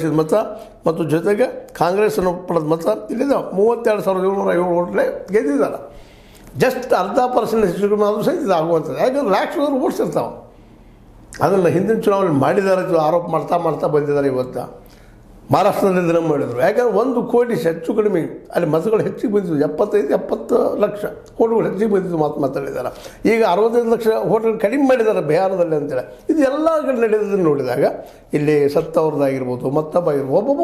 ಗಳಿಸಿದ ಮತ ಮತ್ತು ಜೊತೆಗೆ ಕಾಂಗ್ರೆಸ್ಸನ್ನು ಪಡೆದ ಮತ ಇಲ್ಲಿದೆ 32,707 ಓಟ್ಲೆ ಗೆದ್ದಿದ್ದಾರೆ. ಜಸ್ಟ್ ಅರ್ಧ ಪರ್ಸೆಂಟ್ ಹೆಚ್ಚು ಕಡಿಮೆ ಆದರೂ ಸಹಿತ ಇದು ಆಗುವಂಥದ್ದು. ಯಾಕಂದ್ರೆ ಲ್ಯಾಕ್ಸ್ವರು ಓಟ್ಸ್ ಇರ್ತಾವೆ. ಅದನ್ನು ಹಿಂದಿನ ಚುನಾವಣೆ ಮಾಡಿದ್ದಾರೆ ಆರೋಪ ಮಾಡ್ತಾ ಬಂದಿದ್ದಾರೆ. ಇವತ್ತು ಮಹಾರಾಷ್ಟ್ರದಲ್ಲಿ ಇದನ್ನು ಮಾಡಿದರು. ಯಾಕಂದ್ರೆ 1 ಕೋಟಿ ಹೆಚ್ಚು ಕಡಿಮೆ ಅಲ್ಲಿ ಮತಗಳು ಹೆಚ್ಚಿಗೆ ಬಂದಿದ್ದು 70 ಲಕ್ಷ ಓಟ್ಗಳು ಹೆಚ್ಚಿಗೆ ಬಂದಿದ್ದು ಮಾತಾಡಿದ್ದಾರೆ. ಈಗ 65 ಲಕ್ಷ ಓಟ್ಗಳು ಕಡಿಮೆ ಮಾಡಿದ್ದಾರೆ ಬಿಹಾರದಲ್ಲಿ ಅಂತೇಳಿ. ಇದು ಎಲ್ಲ ಕಡೆ ನಡೆಯೋದನ್ನು ನೋಡಿದಾಗ ಇಲ್ಲಿ ಸತ್ತವ್ರದ್ದಾಗಿರ್ಬೋದು, ಮತ್ತೊಬ್ಬ ಆಗಿರ್ಬೋದು, ಒಬ್ಬೊಬ್ಬ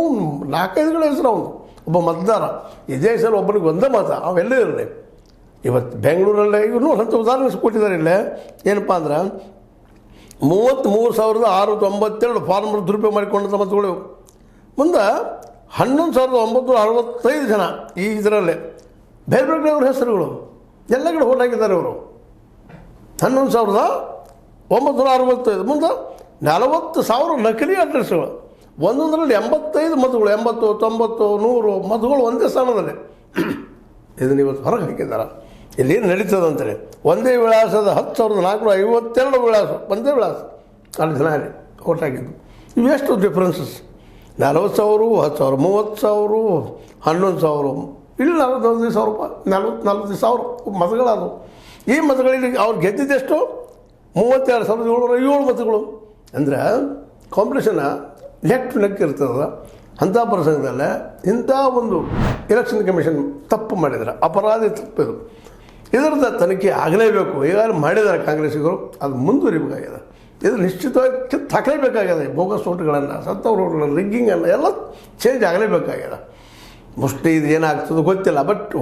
4-5ಗಳ ಹೆಸರು ಅವನು ಒಬ್ಬ ಮತದಾರ. ಇದೇ ಸಲ ಒಬ್ಬನಿಗೆ ಒಂದೇ ಮತ ಅವೆಲ್ಲ ಇರಲಿ. ಇವತ್ತು ಬೆಂಗಳೂರಲ್ಲೇ ಇನ್ನೂ ಅಂತ ಉದಾಹರಣೆ ಕೊಟ್ಟಿದ್ದಾರೆ. ಇಲ್ಲೇ ಏನಪ್ಪ ಅಂದ್ರೆ 33,697 ಫಾರ್ಮರ್ ದುರುಪಯೋಗ ಮಾಡಿಕೊಂಡಂಥ ಮತಗಳು. ಮುಂದೆ 11,965 ಜನ ಈ ಇದರಲ್ಲೇ ಬೇರೆ ಬೇರೆ ಅವ್ರ ಹೆಸರುಗಳು ಎಲ್ಲ ಕಡೆ ಓಟ್ ಹಾಕಿದ್ದಾರೆ ಅವರು. 11,965 ಮುಂದೆ 40,000 ನಕಲಿ ಅಡ್ರೆಸ್ಗಳು. ಒಂದೊಂದರಲ್ಲಿ 85 ಮತಗಳು, 80, 90, 100 ಮತಗಳು ಒಂದೇ ಸ್ಥಾನದಲ್ಲಿ. ಇದನ್ನು ಇವತ್ತು ಹೊರಗೆ ಹಾಕಿದ್ದಾರೆ. ಇಲ್ಲೇನು ನಡೀತದೆ ಅಂತೇಳಿ ಒಂದೇ ವಿಳಾಸದ 10,452 ವಿಳಾಸ, ಒಂದೇ ವಿಳಾಸ ಅಲ್ಲಿ ಜನ ಅಲ್ಲಿ ಓಟ್ ಹಾಕಿದ್ದು. ಇವೆಷ್ಟು ಡಿಫ್ರೆನ್ಸಸ್? 40,000, 10,000, 30,000, 11,000, ಇಲ್ಲಿ 45,000 ರೂಪಾಯಿ, 40,000 ಮತಗಳದು. ಈ ಮತಗಳಲ್ಲಿ ಅವ್ರು ಗೆದ್ದಿದ್ದೆಷ್ಟು? 32,707 ಮತಗಳು. ಅಂದರೆ ಕಾಂಪಿಟೇಷನ್ನ ಲೆಕ್ಕ ಅಂಥ ಪ್ರಸಂಗದಲ್ಲೇ ಇಂಥ ಒಂದು ಎಲೆಕ್ಷನ್ ಕಮಿಷನ್ ತಪ್ಪು ಮಾಡಿದ್ದಾರೆ. ಅಪರಾಧಿ ತಪ್ಪಿದು. ಇದರದ ತನಿಖೆ ಆಗಲೇಬೇಕು. ಈಗಾಗಲೇ ಮಾಡಿದ್ದಾರೆ ಕಾಂಗ್ರೆಸ್ಸಿಗರು. ಅದು ಮುಂದುವರಿಬೇಕಾಗಿದೆ. ಇದು ನಿಶ್ಚಿತವಾಗಿ ಕಿತ್ತು ಹಾಕಲೇಬೇಕಾಗಿದೆ. ಬೋಗಸ್ ಓಟ್ಗಳನ್ನು, ಸತ್ತವ್ರ ಓಟ್ಗಳನ್ನು, ರಿಗ್ಗಿಂಗನ್ನು ಎಲ್ಲ ಚೇಂಜ್ ಆಗಲೇಬೇಕಾಗಿದೆ. ಮೋಸ್ಟ್ಲಿ ಇದು ಏನಾಗ್ತದೆ ಗೊತ್ತಿಲ್ಲ. ಬಟ್